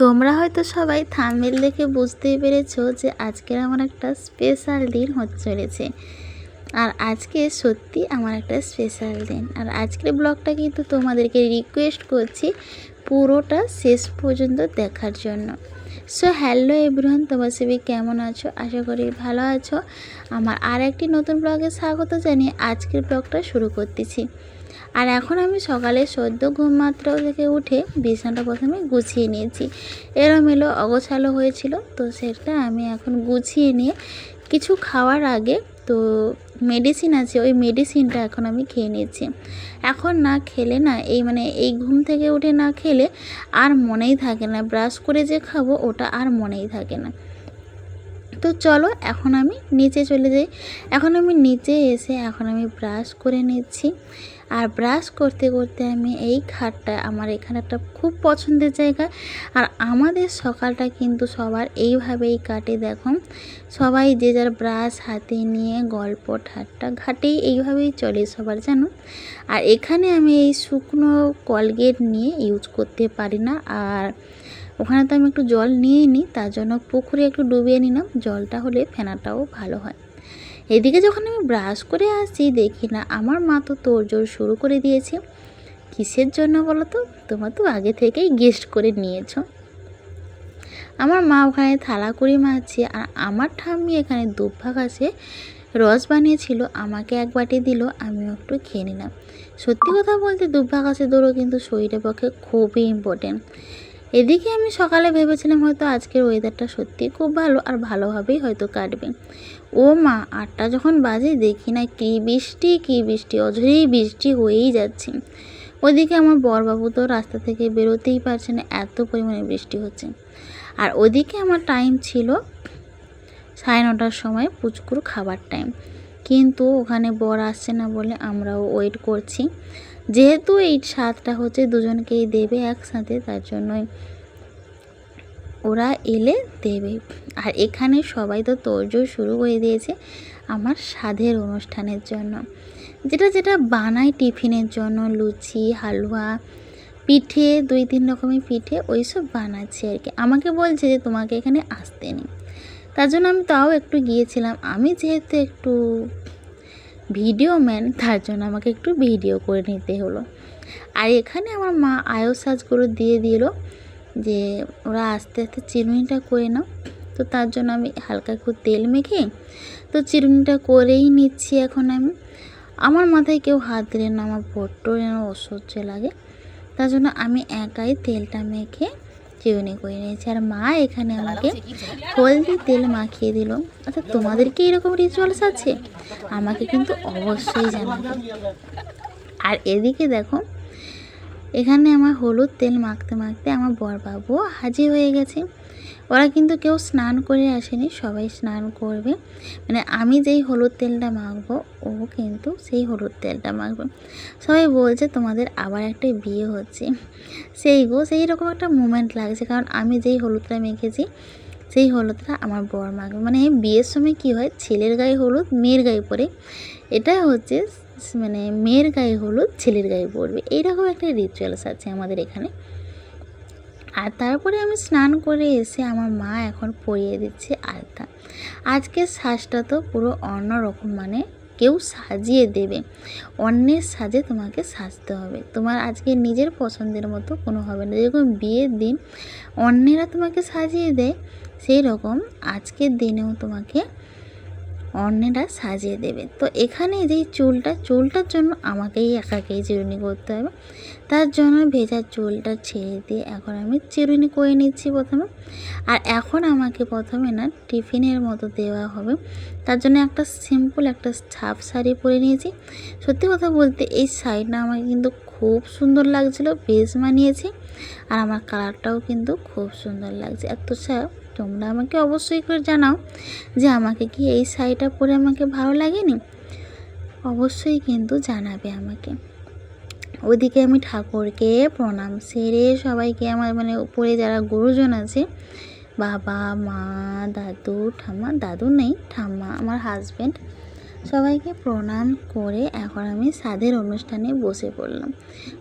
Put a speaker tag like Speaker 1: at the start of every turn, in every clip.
Speaker 1: তোমরা হয়তো সবাই থাম্বনেল দেখে বুঝতেই পেরেছো যে আজকের আমার একটা স্পেশাল দিন হতে চলেছে। আর আজকে সত্যি আমার একটা স্পেশাল দিন। আর আজকের ব্লগটা কিন্তু তোমাদেরকে রিকোয়েস্ট করছি পুরোটা শেষ পর্যন্ত দেখার জন্য। সো হ্যালো এভরিওয়ান, তোমার সবাই কেমন আছো? আশা করি ভালো আছো। আমার আর একটি নতুন ব্লগে স্বাগত জানিয়ে আজকের ব্লগটা শুরু করতেছি। আর এখন আমি সকালে সদ্য ঘুম মাত্র থেকে উঠে বিছানাটা প্রথমে গুছিয়ে নিয়েছি। এলোমেলো অগোছালো হয়েছিল, তো সেটা আমি এখন গুছিয়ে নিয়ে কিছু খাওয়ার আগে তো মেডিসিন আছে, ওই মেডিসিনটা এখন আমি খেয়ে নিয়েছি। এখন না খেলে না এই ঘুম থেকে উঠে না খেলে আর মনেই থাকে না, ব্রাশ করে যে খাবো ওটা আর মনেই থাকে না। তো চলো এখন আমি নিচে চলে যাই। এখন আমি নিচে এসে এখন আমি ব্রাশ করে নিচ্ছি। আর ব্রাশ করতে করতে আমি এই খাটটা, আমার এখানে একটা খুব পছন্দের জায়গা। আর আমাদের সকালটা কিন্তু সবার এইভাবেই কাটে। দেখো সবাই যে যার ব্রাশ হাতে নিয়ে গল্প ঠাট্টা ঘাটেই এইভাবেই চলে সবার, জানো। আর এখানে আমি এই শুকনো কলগেট নিয়ে ইউজ করতে পারি না। আর ওখানে তো আমি একটু জল নিয়ে নিই, তার জন্য পুকুরে একটু ডুবিয়ে নিলাম, জলটা হলে ফেনাটাও ভালো হয়। এদিকে যখন আমি ব্রাশ করে আসছি দেখি না আমার মা তো তোড়জোড় শুরু করে দিয়েছে। কিসের জন্য বলো তো? তোমরা তো আগে থেকেই গেস্ট করে নিয়েছো। আমার মা ওখানে থালা করে মারছে, আর আমার ঠাম্মি এখানে দুব্বা গাছে রস বানিয়েছিল, আমাকে এক বাটি দিল, আমিও একটু খেয়ে নিলাম। সত্যি কথা বলতে দুব্বা গাছের দৌড়ও কিন্তু শরীরের পক্ষে খুবই ইম্পর্টেন্ট। এদিকে আমি সকালে ভেবেছিলাম হয়তো আজকের ওয়েদারটা সত্যি খুব ভালো, আর ভালোভাবেই হয়তো কাটবে। ও মা, 8টা যখন বাজে দেখি না কী বৃষ্টি অঝরেই বৃষ্টি হয়েই যাচ্ছে। ওদিকে আমার বরবাবু তো রাস্তা থেকে বেরোতেই পারছে না, এত পরিমাণে বৃষ্টি হচ্ছে। আর ওদিকে আমার টাইম ছিল 9:30টার সময় পুচকুর খাবার টাইম, কিন্তু ওখানে বর আসছে না বলে আমরাও ওয়েট করছি। যেহেতু এই 7টা হচ্ছে দুজনকেই দেবে একসাথে, তার জন্যই ওরা এলে দেবে। আর এখানে সবাই তো তোড়জোড় শুরু করে দিয়েছে আমার স্বাদের অনুষ্ঠানের জন্য, যেটা যেটা বানাই টিফিনের জন্য, লুচি, হালুয়া, পিঠে, 2-3 রকমের পিঠে ওইসব বানাচ্ছে আর কি। আমাকে বলছে যে তোমাকে এখানে আসতে নেই, তার জন্য আমি তাও একটু গিয়েছিলাম। আমি যেহেতু একটু ভিডিও ম্যান, তার জন্য আমাকে একটু ভিডিও করে নিতে হলো। আর এখানে আমার মা আয়ো সাজগুলো দিয়ে দিল যে ওরা আস্তে আস্তে চিরুনিটা করে নাও। তো তার জন্য আমি হালকা একটু তেল মেখে তো চিরুনিটা করেই নিচ্ছি। এখন আমি, আমার মাথায় কেউ হাত দিলে না আমার বড্ড যেন অসহ্য লাগে, তার জন্য আমি একাই তেলটা মেখে চিরুনি করে নিয়েছি। আর মা এখানে আমাকে হলদি তেল মাখিয়ে দিল। আচ্ছা, তোমাদের কি এরকম রিচুয়ালস আছে? আমাকে কিন্তু অবশ্যই জানাবে। আর এদিকে দেখো এখানে আমার হলুদ তেল মাখতে মাখতে আমার বরবাবু হাজির হয়ে গেছে। ওরা কিন্তু কেউ স্নান করে আসেনি, সবাই স্নান করবে। আমি যেই হলুদ তেলটা মাখবো ও কিন্তু সেই হলুদ তেলটা মাখবে। সবাই বলছে তোমাদের আবার একটা বিয়ে হচ্ছে, সেই রকম একটা মোমেন্ট লাগছে, কারণ আমি যেই হলুদটা মেখেছি সেই হলুদটা আমার বর মাখবে। বিয়ের সময় কি হয়, ছেলের গায়ে হলুদ মেয়ের গায়ে পড়ে, এটা হচ্ছে মেয়ের গায়ে হলুদ ছেলের গায়ে পড়বে, এইরকম একটা রিচুয়ালস আছে আমাদের এখানে। আর তারপরে আমি স্নান করে এসে আমার মা এখন পরিয়ে দিচ্ছে আলতা। আজকের সাজটা তো পুরো অন্যরকম, কেউ সাজিয়ে দেবে, অন্যের সাজে তোমাকে সাজতে হবে। তোমার আজকে নিজের পছন্দের মতো কোনো হবে না। যেরকম বিয়ের দিন অন্যেরা তোমাকে সাজিয়ে দেয়, সেই রকম আজকের দিনেও তোমাকে অন্যেরা সাজিয়ে দেবে। তো এখানে যেই চুলটার জন্য আমাকেই একাকেই চিরুনি করতে হবে, তার জন্য ভেজা চুলটা ছেড়ে দিয়ে এখন আমি চিরুনি করে নিচ্ছি প্রথমে। আর এখন আমাকে প্রথমে না টিফিনের মতো দেওয়া হবে, তার জন্য একটা সিম্পল একটা ছাপ শাড়ি পরে নিয়েছি। সত্যি কথা বলতে এই শাড়িটা আমাকে কিন্তু খুব সুন্দর লাগছিলো, বেশ মানিয়েছে। আর আমার কালারটাও কিন্তু খুব সুন্দর লাগছে। আচ্ছা, তোমরা আমাকে অবশ্যই করে জানাও যে আমাকে কি এই শাড়িটা পরে আমাকে ভালো লাগেনি? অবশ্যই কিন্তু জানাবে আমাকে। ওদিকে আমি ঠাকুরকে প্রণাম সেরে সবাইকে, আমার উপরে যারা গুরুজন আছে, বাবা, মা, দাদু, ঠাম্মা, দাদু নেই, ঠাম্মা, আমার হাজব্যান্ড, সবাইকে প্রণাম করে এখন আমি স্বাদের অনুষ্ঠানে বসে পড়লাম।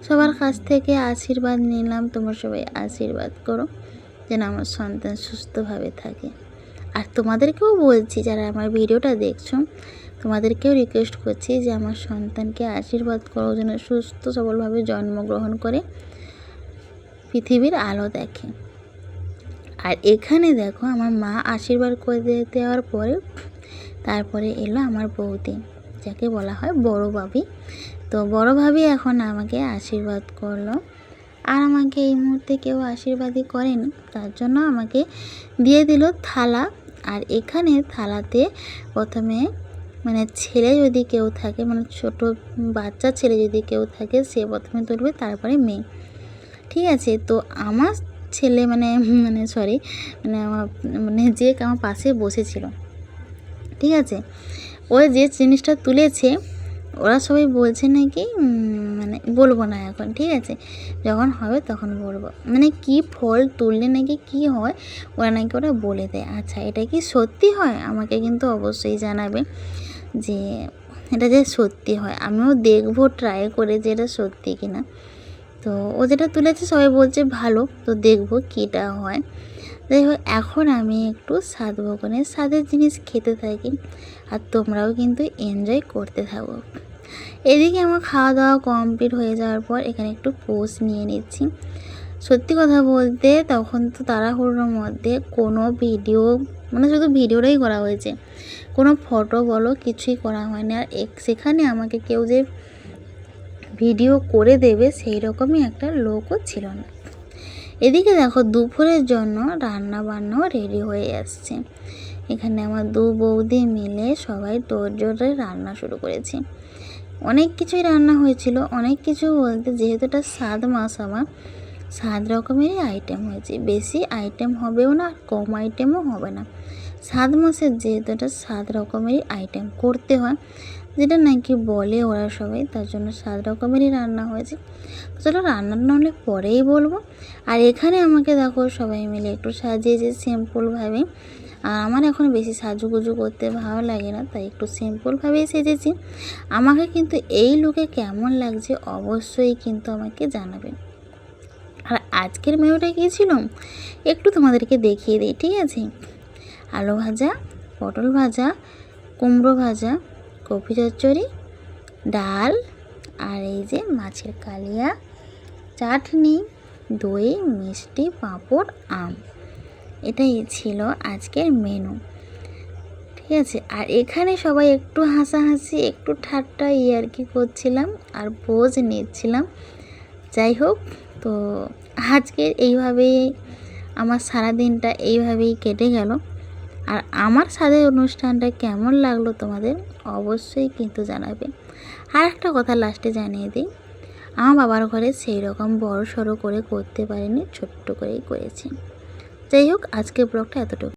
Speaker 1: সবার কাছ থেকে আশীর্বাদ নিলাম, তোমরা সবাই আশীর্বাদ করো। যেন আমার সন্তান সুস্থভাবে থাকে। আর তোমাদেরকেও বলছি, যারা আমার ভিডিওটা দেখছো, তোমাদেরকেও রিকোয়েস্ট করছি যে আমার সন্তানকে আশীর্বাদ করো যেন সুস্থ সবলভাবে জন্মগ্রহণ করে পৃথিবীর আলো দেখে। আর এখানে দেখো আমার মা আশীর্বাদ করে দেওয়ার পরে তারপরে এলো আমার বৌদি, যাকে বলা হয় বড় ভাবি। তো বড় ভাবি এখন আমাকে আশীর্বাদ করলো। আর আমাকে এই মুহূর্তে কেউ আশীর্বাদই করেনি, তার জন্য আমাকে দিয়ে দিল থালা। আর এখানে থালাতে প্রথমে মানে ছেলে যদি কেউ থাকে, মানে ছোট বাচ্চা ছেলে যদি কেউ থাকে, সে প্রথমে তুলবে, তারপরে মেয়ে। ঠিক আছে, তো আমার ছেলে মানে সরি আমার যে আমার পাশে বসেছিল, ঠিক আছে, ওই যে জিনিসটা তুলেছে, ওরা সবাই বলছে নাকি বলবো না এখন, ঠিক আছে, যখন হবে তখন বলবো। কি ফল তুললে নাকি কি হয় ওরা নাকি ওরা বলে দেয়। আচ্ছা, এটা কি সত্যি হয়? আমাকে কিন্তু অবশ্যই জানাবে যে এটা যে সত্যি হয়। আমিও দেখবো ট্রাই করে যে এটা সত্যি কিনা। তো ও যেটা তুলেছে সবাই বলছে ভালো, তো দেখবো কীটা হয়। যাই হোক, এখন আমি একটু স্বাদ ভোগনের স্বাদের জিনিস খেতে থাকি, আর তোমরাও কিন্তু এনজয় করতে থাকো। এদিকে আমার খাওয়া দাওয়া কমপ্লিট হয়ে যাওয়ার পর এখানে একটু পোস্ট নিয়ে নিচ্ছি। সত্যি কথা বলতে তখন তো তাড়াহুড়োর মধ্যে কোনো ভিডিও শুধু ভিডিওটাই করা হয়েছে, কোনো ফটো বলো কিছুই করা হয়নি। আর সেখানে আমাকে কেউ যে ভিডিও করে দেবে সেই রকমই একটা লোকও ছিল না। এদিকে দেখো দুপুরের জন্য রান্না বান্নাও রেডি হয়ে আসছে। এখানে আমার দু বৌদি মিলে সবাই তোড়জোড়ে রান্না শুরু করেছে। অনেক কিছুই রান্না হয়েছিল, অনেক কিছু বলতে যেহেতু এটা 7 মাস আমার 7 রকমেরই আইটেম হয়েছে। বেশি আইটেম হবেও না, কম আইটেমও হবে না। 7 মাসের যেহেতু এটা 7 রকমেরই আইটেম করতে হয়, যেটা নাকি বলে ওরা সবাই, তার জন্য 7 রকমেরই রান্না হয়েছে। চলো রান্নাটা নাহলে পরেই বলবো। আর এখানে আমাকে দেখো সবাই মিলে একটু সাজিয়েছে সিম্পলভাবে। আর আমার এখন বেশি সাজুগুজু করতে ভালো লাগে না, তাই একটু সিম্পলভাবেই সেজেছি। আমাকে কিন্তু এই লুকে কেমন লাগছে অবশ্যই কিন্তু আমাকে জানাবেন। আর আজকের মেনুটা কী ছিল একটু তোমাদেরকে দেখিয়ে দিই, ঠিক আছে। আলু ভাজা, পটল ভাজা, কুমড়ো ভাজা, কপি চচ্চড়ি, ডাল, আর এই যে মাছের কালিয়া, চাটনি, দই, মিষ্টি, পাঁপড়, আম। এটাই ছিল আজকের মেনু, ঠিক আছে। আর এখানে সবাই একটু হাসাহাসি, একটু ঠাট্টা ইয়ার্কি করছিলাম আর পোজ নিচ্ছিলাম। যাই হোক, তো আজকের এইভাবেই আমার সারাদিনটা এইভাবেই কেটে গেল। আর আমার স্বাদের অনুষ্ঠানটা কেমন লাগলো তোমাদের অবশ্যই কিন্তু জানাবে। আর একটা কথা লাস্টে জানিয়ে দিই, আমার বাবার ঘরে সেই রকম বড় সড়ো করে করতে পারিনি, ছোট্ট করেই করেছি। যাই হোক, আজকের ব্লগটা এতটুকু।